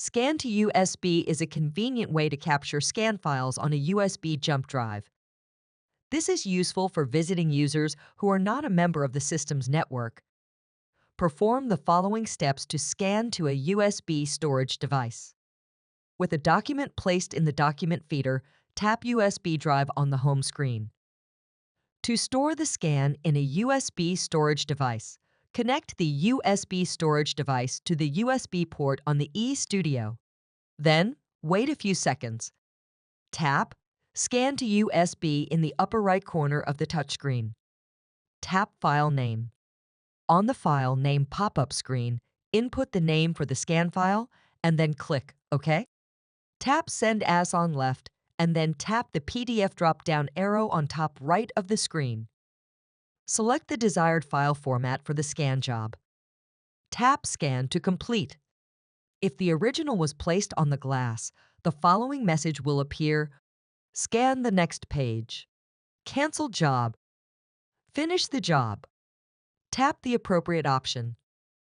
Scan to USB is a convenient way to capture scan files on a USB jump drive. This is useful for visiting users who are not a member of the system's network. Perform the following steps to scan to a USB storage device. With a document placed in the document feeder, tap USB drive on the home screen. To store the scan in a USB storage device, connect the USB storage device to the USB port on the eStudio. Then, wait a few seconds. Tap Scan to USB in the upper right corner of the touchscreen. Tap File Name. On the File Name pop-up screen, input the name for the scan file and then click OK. Tap Send As on left and then tap the PDF drop-down arrow on top right of the screen. Select the desired file format for the scan job. Tap Scan to complete. If the original was placed on the glass, the following message will appear: Scan the next page. Cancel job. Finish the job. Tap the appropriate option.